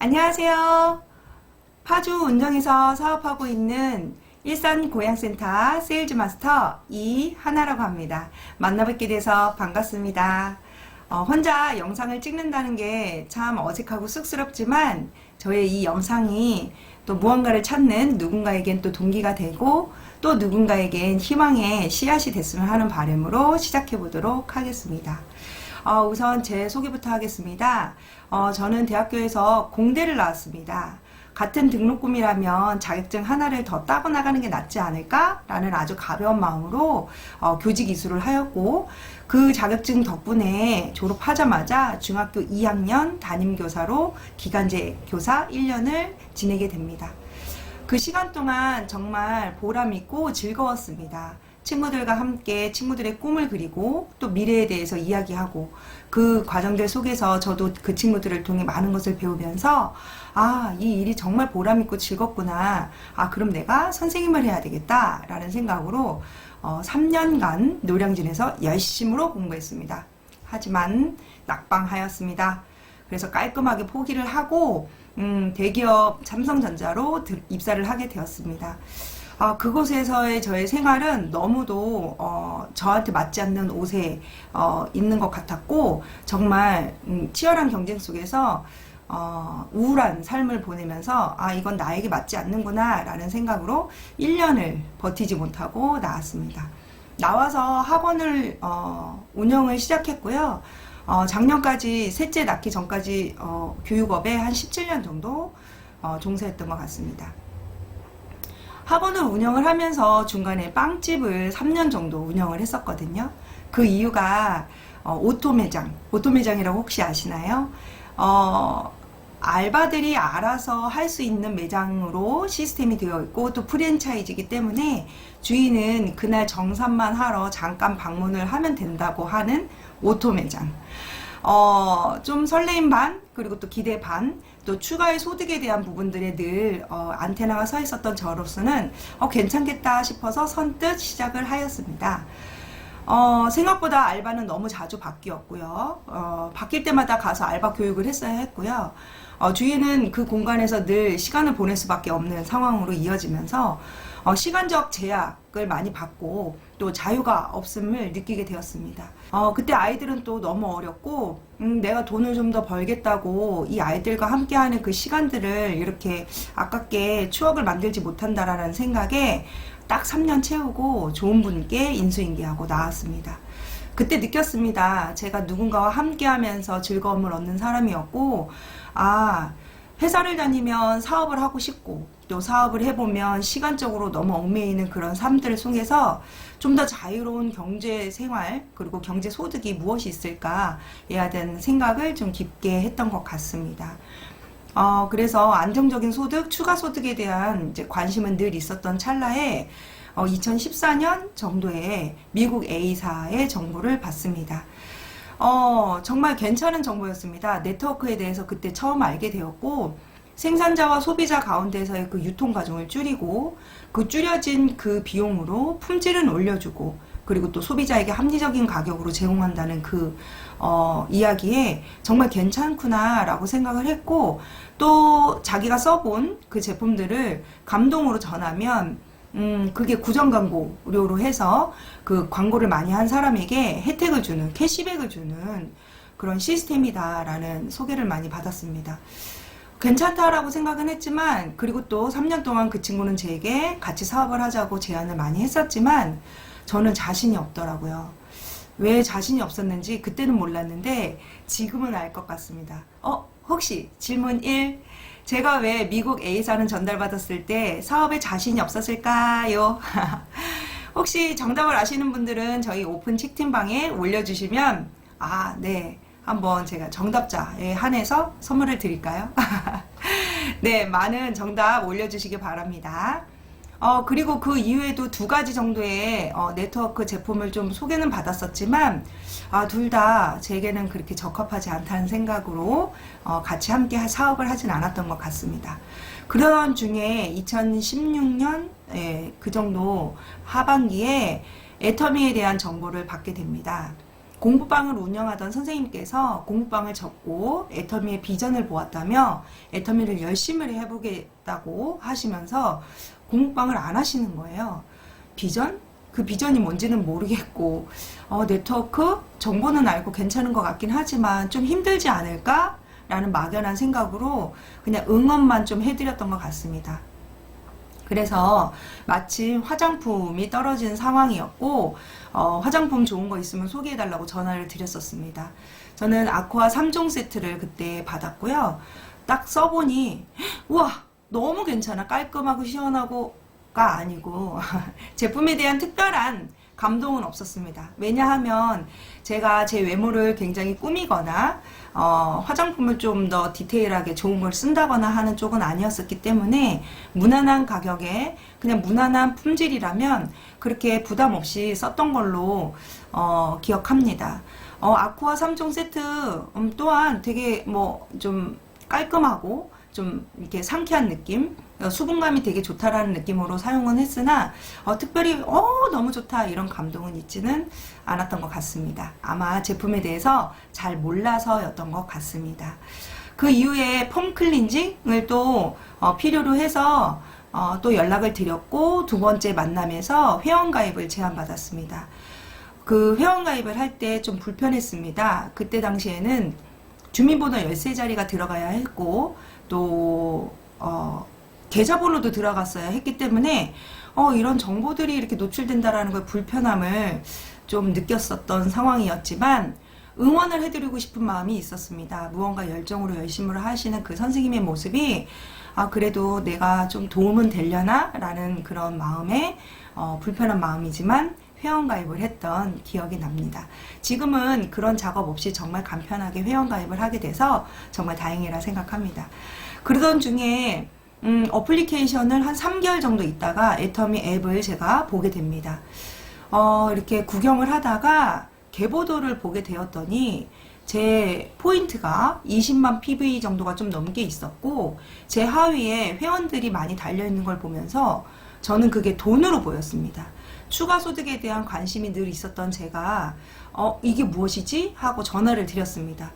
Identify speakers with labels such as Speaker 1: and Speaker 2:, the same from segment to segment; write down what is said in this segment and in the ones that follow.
Speaker 1: 안녕하세요. 파주 운정에서 사업하고 있는 일산고양센터 세일즈 마스터 이하나라고 합니다. 만나뵙게 돼서 반갑습니다. 혼자 영상을 찍는다는 게 참 어색하고 쑥스럽지만 저의 이 영상이 또 무언가를 찾는 누군가에겐 또 동기가 되고 또 누군가에겐 희망의 씨앗이 됐으면 하는 바람으로 시작해 보도록 하겠습니다. 우선 제 소개부터 하겠습니다. 저는 대학교에서 공대를 나왔습니다. 같은 등록금이라면 자격증 하나를 더 따고 나가는 게 낫지 않을까? 라는 아주 가벼운 마음으로 교직 이수를 하였고, 그 자격증 덕분에 졸업하자마자 중학교 2학년 담임교사로 기간제 교사 1년을 지내게 됩니다. 그 시간 동안 정말 보람있고 즐거웠습니다. 친구들과 함께 친구들의 꿈을 그리고 또 미래에 대해서 이야기하고 그 과정들 속에서 저도 그 친구들을 통해 많은 것을 배우면서 이 일이 정말 보람있고 즐겁구나. 그럼 내가 선생님을 해야 되겠다 라는 생각으로 3년간 노량진에서 열심으로 공부했습니다. 하지만 낙방하였습니다. 그래서 깔끔하게 포기를 하고 대기업 삼성전자로 입사를 하게 되었습니다. 그곳에서의 저의 생활은 너무도 저한테 맞지 않는 옷에 있는 것 같았고, 정말 치열한 경쟁 속에서 우울한 삶을 보내면서 이건 나에게 맞지 않는구나 라는 생각으로 1년을 버티지 못하고 나왔습니다. 나와서 학원을 운영을 시작했고요. 작년까지 셋째 낳기 전까지 교육업에 한 17년 정도 종사했던 것 같습니다. 학원을 운영을 하면서 중간에 빵집을 3년 정도 운영을 했었거든요. 그 이유가 오토매장이라고 혹시 아시나요? 알바들이 알아서 할 수 있는 매장으로 시스템이 되어 있고 또 프랜차이즈이기 때문에 주인은 그날 정산만 하러 잠깐 방문을 하면 된다고 하는 오토매장. 좀 설레임 반, 그리고 또 기대 반, 또 추가의 소득에 대한 부분들에 늘 안테나가 서 있었던 저로서는 괜찮겠다 싶어서 선뜻 시작을 하였습니다. 생각보다 알바는 너무 자주 바뀌었고요. 바뀔 때마다 가서 알바 교육을 했어야 했고요. 주인은 그 공간에서 늘 시간을 보낼 수밖에 없는 상황으로 이어지면서 시간적 제약을 많이 받고 또 자유가 없음을 느끼게 되었습니다. 그때 아이들은 또 너무 어렸고 내가 돈을 좀 더 벌겠다고 이 아이들과 함께하는 그 시간들을 이렇게 아깝게 추억을 만들지 못한다라는 생각에 딱 3년 채우고 좋은 분께 인수인계하고 나왔습니다. 그때 느꼈습니다. 제가 누군가와 함께하면서 즐거움을 얻는 사람이었고, 회사를 다니면 사업을 하고 싶고 또 사업을 해보면 시간적으로 너무 얽매이는 그런 삶들 속에서 좀 더 자유로운 경제 생활 그리고 경제 소득이 무엇이 있을까에 대한 생각을 좀 깊게 했던 것 같습니다. 그래서 안정적인 소득, 추가 소득에 대한 이제 관심은 늘 있었던 찰나에 2014년 정도에 미국 A사의 정보를 받습니다. 정말 괜찮은 정보였습니다. 네트워크에 대해서 그때 처음 알게 되었고, 생산자와 소비자 가운데서의 그 유통 과정을 줄이고, 그 줄여진 그 비용으로 품질은 올려주고, 그리고 또 소비자에게 합리적인 가격으로 제공한다는 그 이야기에 정말 괜찮구나 라고 생각을 했고, 또 자기가 써본 그 제품들을 감동으로 전하면 그게 구정 광고료로 해서 그 광고를 많이 한 사람에게 혜택을 주는, 캐시백을 주는 그런 시스템이다라는 소개를 많이 받았습니다. 괜찮다라고 생각은 했지만, 그리고 또 3년 동안 그 친구는 제게 같이 사업을 하자고 제안을 많이 했었지만 저는 자신이 없더라고요. 왜 자신이 없었는지 그때는 몰랐는데 지금은 알 것 같습니다. 혹시 질문 1. 제가 왜 미국 A사는 전달받았을 때 사업에 자신이 없었을까요? 혹시 정답을 아시는 분들은 저희 오픈 채팅방에 올려주시면 네, 한번 제가 정답자에 한해서 선물을 드릴까요? 네, 많은 정답 올려주시기 바랍니다. 그리고 그 이후에도 2가지 정도의 네트워크 제품을 좀 소개는 받았었지만 둘 다 제게는 그렇게 적합하지 않다는 생각으로 같이 함께 사업을 하진 않았던 것 같습니다. 그런 중에 2016년 그 정도 하반기에 애터미에 대한 정보를 받게 됩니다. 공부방을 운영하던 선생님께서 공부방을 접고 애터미의 비전을 보았다며 애터미를 열심히 해보겠다고 하시면서 공부방을 안 하시는 거예요. 비전? 그 비전이 뭔지는 모르겠고 네트워크? 정보는 알고 괜찮은 것 같긴 하지만 좀 힘들지 않을까? 라는 막연한 생각으로 그냥 응원만 좀 해드렸던 것 같습니다. 그래서 마침 화장품이 떨어진 상황이었고 화장품 좋은 거 있으면 소개해달라고 전화를 드렸었습니다. 저는 아쿠아 3종 세트를 그때 받았고요. 딱 써보니 우와 너무 괜찮아. 깔끔하고 시원하고가 아니고 제품에 대한 특별한 감동은 없었습니다. 왜냐하면 제가 제 외모를 굉장히 꾸미거나 화장품을 좀 더 디테일하게 좋은 걸 쓴다거나 하는 쪽은 아니었었기 때문에 무난한 가격에 그냥 무난한 품질이라면 그렇게 부담 없이 썼던 걸로 기억합니다. 아쿠아 3종 세트 또한 되게 뭐 좀 깔끔하고 좀 이렇게 상쾌한 느낌, 수분감이 되게 좋다라는 느낌으로 사용은 했으나 특별히 너무 좋다 이런 감동은 있지는 않았던 것 같습니다. 아마 제품에 대해서 잘 몰라서였던 것 같습니다. 그 이후에 폼 클렌징을 또 필요로 해서 또 연락을 드렸고 두 번째 만남에서 회원가입을 제안받았습니다. 그 회원가입을 할 때 좀 불편했습니다. 그때 당시에는 주민번호 13자리가 들어가야 했고 또 계좌번호도 들어갔어야 했기 때문에 이런 정보들이 이렇게 노출된다라는 걸 불편함을 좀 느꼈었던 상황이었지만 응원을 해드리고 싶은 마음이 있었습니다. 무언가 열정으로 열심히 하시는 그 선생님의 모습이 그래도 내가 좀 도움은 되려나? 라는 그런 마음에 불편한 마음이지만 회원가입을 했던 기억이 납니다. 지금은 그런 작업 없이 정말 간편하게 회원가입을 하게 돼서 정말 다행이라 생각합니다. 그러던 중에 어플리케이션을 한 3개월 정도 있다가 애터미 앱을 제가 보게 됩니다. 이렇게 구경을 하다가 개보도를 보게 되었더니 제 포인트가 20만 PV 정도가 좀 넘게 있었고 제 하위에 회원들이 많이 달려있는 걸 보면서 저는 그게 돈으로 보였습니다. 추가 소득에 대한 관심이 늘 있었던 제가 이게 무엇이지? 하고 전화를 드렸습니다.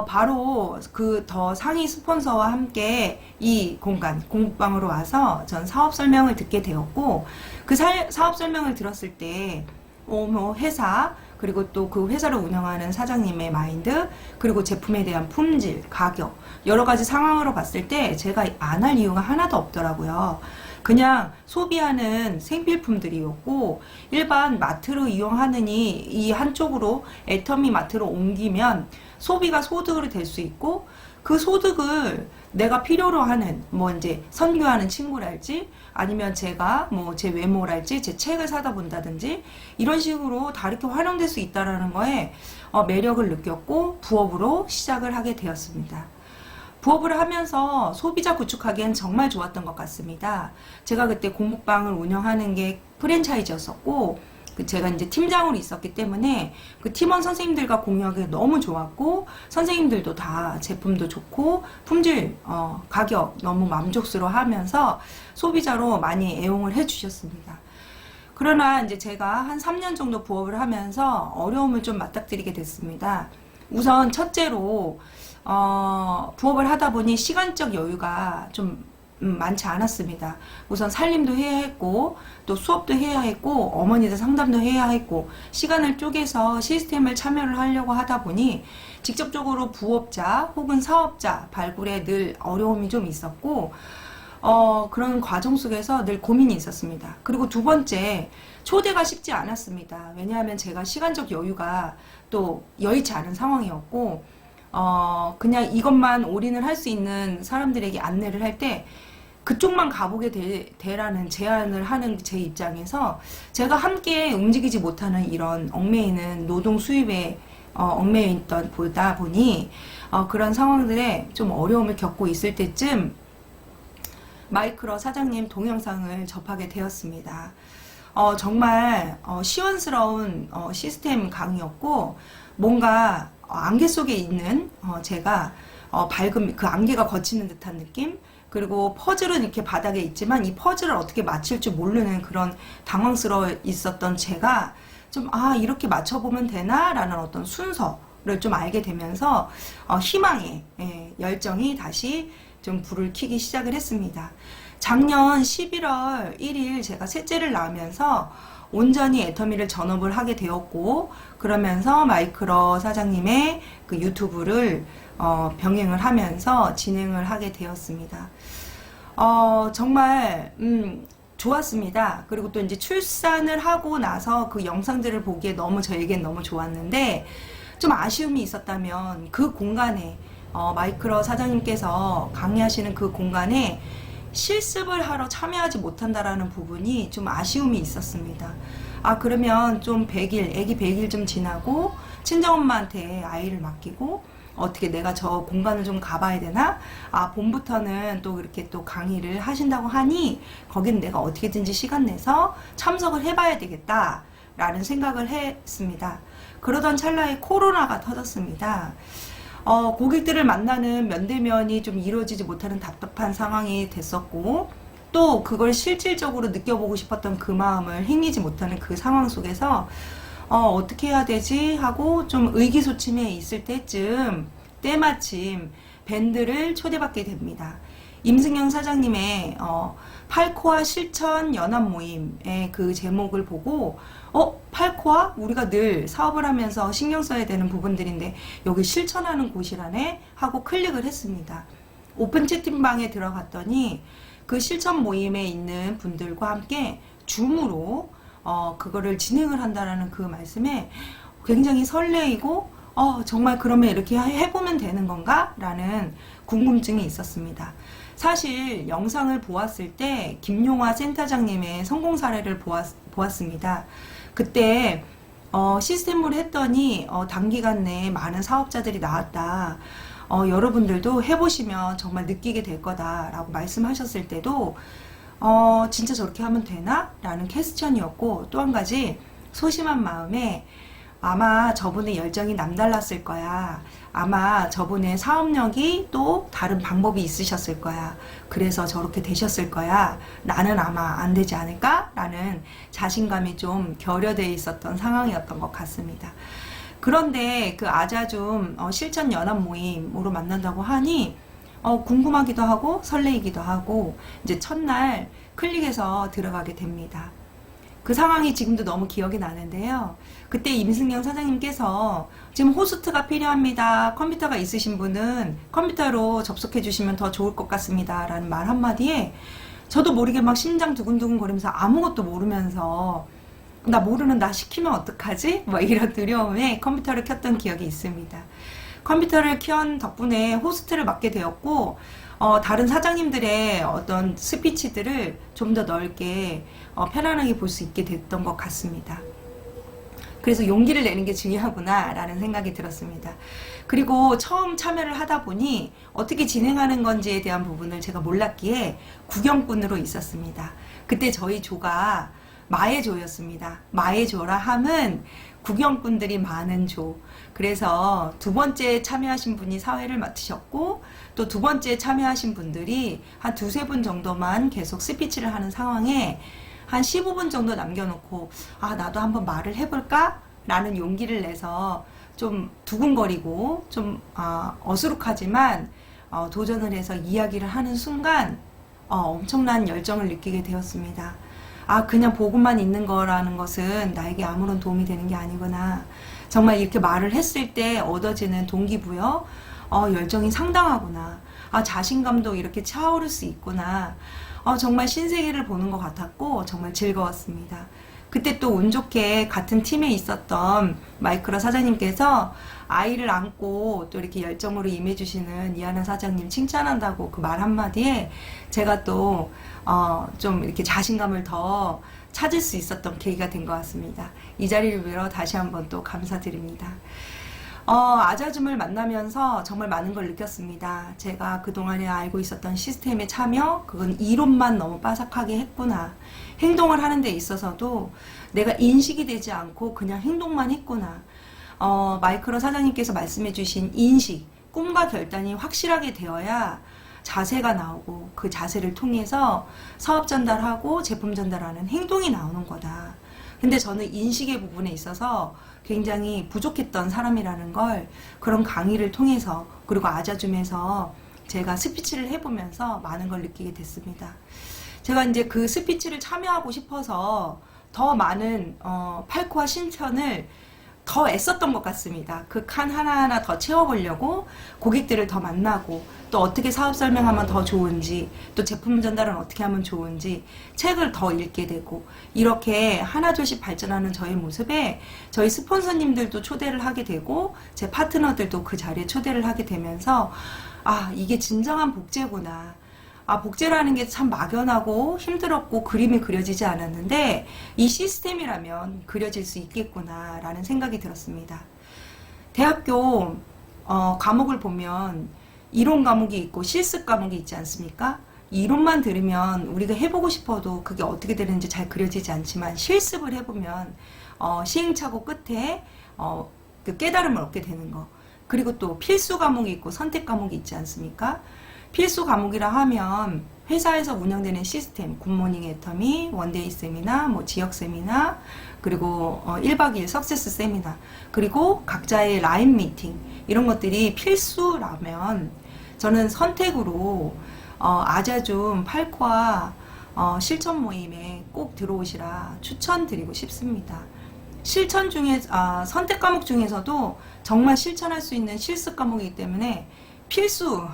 Speaker 1: 바로 그 더 상위 스폰서와 함께 이 공간, 공부방으로 와서 전 사업 설명을 듣게 되었고 그 사업 설명을 들었을 때 뭐 회사 그리고 또 그 회사를 운영하는 사장님의 마인드 그리고 제품에 대한 품질, 가격 여러 가지 상황으로 봤을 때 제가 안 할 이유가 하나도 없더라고요. 그냥 소비하는 생필품들이었고 일반 마트로 이용하느니 이 한쪽으로 애터미 마트로 옮기면 소비가 소득으로 될 수 있고 그 소득을 내가 필요로 하는 뭐 이제 선교하는 친구랄지 아니면 제가 뭐 제 외모랄지 제 책을 사다 본다든지 이런 식으로 다르게 활용될 수 있다라는 거에 매력을 느꼈고 부업으로 시작을 하게 되었습니다. 부업을 하면서 소비자 구축하기엔 정말 좋았던 것 같습니다. 제가 그때 공부방을 운영하는 게 프랜차이즈였었고 제가 이제 팀장으로 있었기 때문에 그 팀원 선생님들과 공유하기 너무 좋았고 선생님들도 다 제품도 좋고 품질, 가격 너무 만족스러워 하면서 소비자로 많이 애용을 해주셨습니다. 그러나 이제 제가 한 3년 정도 부업을 하면서 어려움을 좀 맞닥뜨리게 됐습니다. 우선 첫째로 부업을 하다 보니 시간적 여유가 좀 많지 않았습니다. 우선 살림도 해야 했고 또 수업도 해야 했고 어머니들 상담도 해야 했고 시간을 쪼개서 시스템을 참여를 하려고 하다 보니 직접적으로 부업자 혹은 사업자 발굴에 늘 어려움이 좀 있었고 그런 과정 속에서 늘 고민이 있었습니다. 그리고 두 번째 초대가 쉽지 않았습니다. 왜냐하면 제가 시간적 여유가 또 여의치 않은 상황이었고 그냥 이것만 올인을 할 수 있는 사람들에게 안내를 할 때 그쪽만 가보게 되라는 제안을 하는 제 입장에서 제가 함께 움직이지 못하는 이런 얽매이는 노동 수입에 얽매여 있던 보다 보니 그런 상황들에 좀 어려움을 겪고 있을 때쯤 마이크로 사장님 동영상을 접하게 되었습니다. 정말 시원스러운 시스템 강의였고 뭔가 안개 속에 있는 제가 밝은 그 안개가 거치는 듯한 느낌 그리고 퍼즐은 이렇게 바닥에 있지만 이 퍼즐을 어떻게 맞힐 줄 모르는 그런 당황스러워 있었던 제가 좀, 이렇게 맞춰보면 되나? 라는 어떤 순서를 좀 알게 되면서, 희망의 열정이 다시 좀 불을 켜기 시작을 했습니다. 작년 11월 1일 제가 셋째를 낳으면서 온전히 애터미를 전업을 하게 되었고, 그러면서 마이크로 사장님의 그 유튜브를 병행을 하면서 진행을 하게 되었습니다. 정말 좋았습니다. 그리고 또 이제 출산을 하고 나서 그 영상들을 보기에 너무 저에겐 너무 좋았는데, 좀 아쉬움이 있었다면 그 공간에 마이크로 사장님께서 강의하시는 그 공간에 실습을 하러 참여하지 못한다라는 부분이 좀 아쉬움이 있었습니다. 그러면 좀 100일, 애기 100일 좀 지나고 친정엄마한테 아이를 맡기고 어떻게 내가 저 공간을 좀 가봐야 되나? 봄부터는 또 이렇게 또 강의를 하신다고 하니 거기는 내가 어떻게든지 시간 내서 참석을 해봐야 되겠다 라는 생각을 했습니다. 그러던 찰나에 코로나가 터졌습니다. 고객들을 만나는 면대면이 좀 이루어지지 못하는 답답한 상황이 됐었고, 또 그걸 실질적으로 느껴보고 싶었던 그 마음을 행리지 못하는 그 상황 속에서 어떻게 해야 되지 하고 좀 의기소침해 있을 때쯤 때마침 밴드를 초대받게 됩니다. 임승영 사장님의 8코아 실천 연합 모임의 그 제목을 보고 8코아? 우리가 늘 사업을 하면서 신경 써야 되는 부분들인데 여기 실천하는 곳이라네? 하고 클릭을 했습니다. 오픈 채팅방에 들어갔더니 그 실천 모임에 있는 분들과 함께 줌으로 그거를 진행을 한다라는 그 말씀에 굉장히 설레이고 정말 그러면 이렇게 해보면 되는 건가? 라는 궁금증이 있었습니다. 사실 영상을 보았을 때 김용화 센터장님의 성공 사례를 보았습니다. 그때 시스템으로 했더니 단기간 내에 많은 사업자들이 나왔다. 여러분들도 해보시면 정말 느끼게 될 거다 라고 말씀하셨을 때도 진짜 저렇게 하면 되나? 라는 퀘스천이었고, 또 한 가지 소심한 마음에 아마 저분의 열정이 남달랐을 거야. 아마 저분의 사업력이 또 다른 방법이 있으셨을 거야. 그래서 저렇게 되셨을 거야. 나는 아마 안 되지 않을까? 라는 자신감이 좀 결여되어 있었던 상황이었던 것 같습니다. 그런데 그 아자줌 실천 연합 모임으로 만난다고 하니 궁금하기도 하고 설레이기도 하고 이제 첫날 클릭해서 들어가게 됩니다. 그 상황이 지금도 너무 기억이 나는데요. 그때 임승영 사장님께서 지금 호스트가 필요합니다. 컴퓨터가 있으신 분은 컴퓨터로 접속해 주시면 더 좋을 것 같습니다. 라는 말 한마디에 저도 모르게 막 심장 두근두근 거리면서 아무것도 모르면서 나 모르는 나 시키면 어떡하지? 뭐 이런 두려움에 컴퓨터를 켰던 기억이 있습니다. 컴퓨터를 켠 덕분에 호스트를 맡게 되었고 다른 사장님들의 어떤 스피치들을 좀 더 넓게 편안하게 볼 수 있게 됐던 것 같습니다. 그래서 용기를 내는 게 중요하구나 라는 생각이 들었습니다. 그리고 처음 참여를 하다 보니 어떻게 진행하는 건지에 대한 부분을 제가 몰랐기에 구경꾼으로 있었습니다. 그때 저희 조가 마애조였습니다. 마애조라 함은 구경꾼들이 많은 조. 그래서 두 번째 참여하신 분이 사회를 맡으셨고 또 두 번째 참여하신 분들이 한 두세 분 정도만 계속 스피치를 하는 상황에 한 15분 정도 남겨놓고 나도 한번 말을 해볼까? 라는 용기를 내서 좀 두근거리고 좀 어수룩하지만 도전을 해서 이야기를 하는 순간 엄청난 열정을 느끼게 되었습니다. 그냥 보고만 있는 거라는 것은 나에게 아무런 도움이 되는 게 아니구나. 정말 이렇게 말을 했을 때 얻어지는 동기부여, 열정이 상당하구나. 자신감도 이렇게 차오를 수 있구나. 정말 신세계를 보는 것 같았고 정말 즐거웠습니다. 그때 또 운 좋게 같은 팀에 있었던 마이크로 사장님께서 아이를 안고 또 이렇게 열정으로 임해주시는 이하나 사장님 칭찬한다고 그 말 한마디에 제가 또 좀 이렇게 자신감을 더 찾을 수 있었던 계기가 된 것 같습니다. 이 자리를 빌어 다시 한번 또 감사드립니다. 아자줌을 만나면서 정말 많은 걸 느꼈습니다. 제가 그동안에 알고 있었던 시스템에 참여, 그건 이론만 너무 빠삭하게 했구나. 행동을 하는 데 있어서도 내가 인식이 되지 않고 그냥 행동만 했구나. 마이크로 사장님께서 말씀해 주신 인식, 꿈과 결단이 확실하게 되어야 자세가 나오고 그 자세를 통해서 사업 전달하고 제품 전달하는 행동이 나오는 거다. 근데 저는 인식의 부분에 있어서 굉장히 부족했던 사람이라는 걸 그런 강의를 통해서 그리고 아자줌에서 제가 스피치를 해보면서 많은 걸 느끼게 됐습니다. 제가 이제 그 스피치를 참여하고 싶어서 더 많은 팔코와 신천을 더 애썼던 것 같습니다. 그 칸 하나하나 더 채워보려고 고객들을 더 만나고 또 어떻게 사업 설명하면 더 좋은지 또 제품 전달은 어떻게 하면 좋은지 책을 더 읽게 되고 이렇게 하나둘씩 발전하는 저의 모습에 저희 스폰서님들도 초대를 하게 되고 제 파트너들도 그 자리에 초대를 하게 되면서 아, 이게 진정한 복제구나. 아, 복제라는 게 참 막연하고 힘들었고 그림이 그려지지 않았는데 이 시스템이라면 그려질 수 있겠구나 라는 생각이 들었습니다. 대학교 과목을 보면 이론 과목이 있고 실습 과목이 있지 않습니까? 이론만 들으면 우리가 해보고 싶어도 그게 어떻게 되는지 잘 그려지지 않지만 실습을 해보면 시행착오 끝에 그 깨달음을 얻게 되는 거. 그리고 또 필수 과목이 있고 선택 과목이 있지 않습니까? 필수 과목이라 하면 회사에서 운영되는 시스템, 굿모닝 애터미, 원데이 세미나, 뭐 지역 세미나, 그리고 1박 2일 석세스 세미나, 그리고 각자의 라인 미팅 이런 것들이 필수라면 저는 선택으로 아자줌 팔코와 실천 모임에 꼭 들어오시라 추천드리고 싶습니다. 실천 중에 선택 과목 중에서도 정말 실천할 수 있는 실습 과목이기 때문에 필수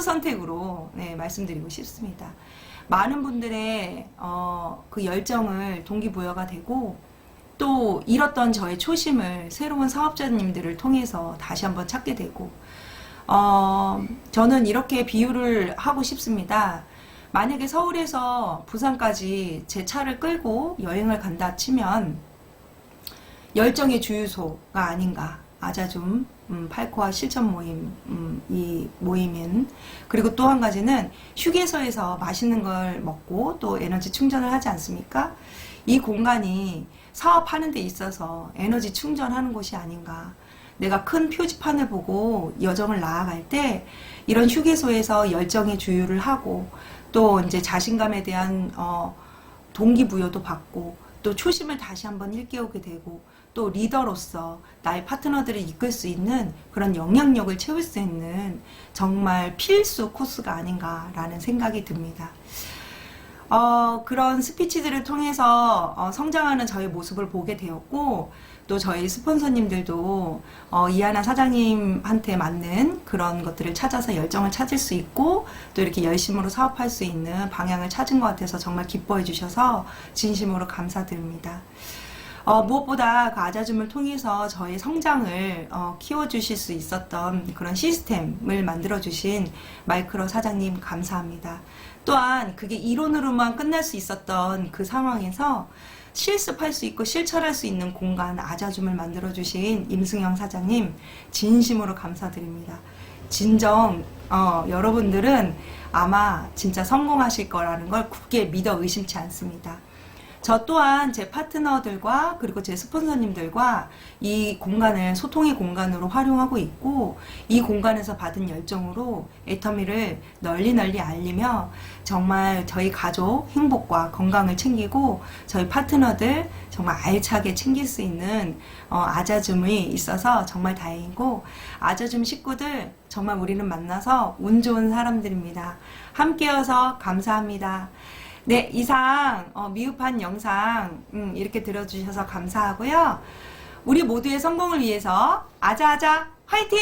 Speaker 1: 선택으로 네, 말씀드리고 싶습니다. 많은 분들의 그 열정을 동기부여가 되고 또 잃었던 저의 초심을 새로운 사업자님들을 통해서 다시 한번 찾게 되고 저는 이렇게 비유를 하고 싶습니다. 만약에 서울에서 부산까지 제 차를 끌고 여행을 간다 치면 열정의 주유소가 아닌가. 아자줌 팔코와 실천 모임 이 모임은 그리고 또 한 가지는 휴게소에서 맛있는 걸 먹고 또 에너지 충전을 하지 않습니까? 이 공간이 사업하는 데 있어서 에너지 충전하는 곳이 아닌가. 내가 큰 표지판을 보고 여정을 나아갈 때 이런 휴게소에서 열정의 주유를 하고 또 이제 자신감에 대한 동기부여도 받고 또 초심을 다시 한번 일깨우게 되고 또 리더로서 나의 파트너들을 이끌 수 있는 그런 영향력을 채울 수 있는 정말 필수 코스가 아닌가라는 생각이 듭니다. 그런 스피치들을 통해서 성장하는 저의 모습을 보게 되었고 또 저희 스폰서님들도 이하나 사장님한테 맞는 그런 것들을 찾아서 열정을 찾을 수 있고 또 이렇게 열심으로 사업할 수 있는 방향을 찾은 것 같아서 정말 기뻐해 주셔서 진심으로 감사드립니다. 무엇보다 그 아자줌을 통해서 저의 성장을 키워주실 수 있었던 그런 시스템을 만들어주신 마이크로 사장님 감사합니다. 또한 그게 이론으로만 끝날 수 있었던 그 상황에서 실습할 수 있고 실천할 수 있는 공간 아자줌을 만들어주신 임승영 사장님 진심으로 감사드립니다. 진정 여러분들은 아마 진짜 성공하실 거라는 걸 굳게 믿어 의심치 않습니다. 저 또한 제 파트너들과 그리고 제 스폰서님들과 이 공간을 소통의 공간으로 활용하고 있고 이 공간에서 받은 열정으로 애터미를 널리 알리며 정말 저희 가족 행복과 건강을 챙기고 저희 파트너들 정말 알차게 챙길 수 있는 아자줌이 있어서 정말 다행이고 아자줌 식구들 정말 우리는 만나서 운 좋은 사람들입니다. 함께여서 감사합니다. 네, 이상 미흡한 영상 이렇게 들어주셔서 감사하고요. 우리 모두의 성공을 위해서 아자아자 화이팅!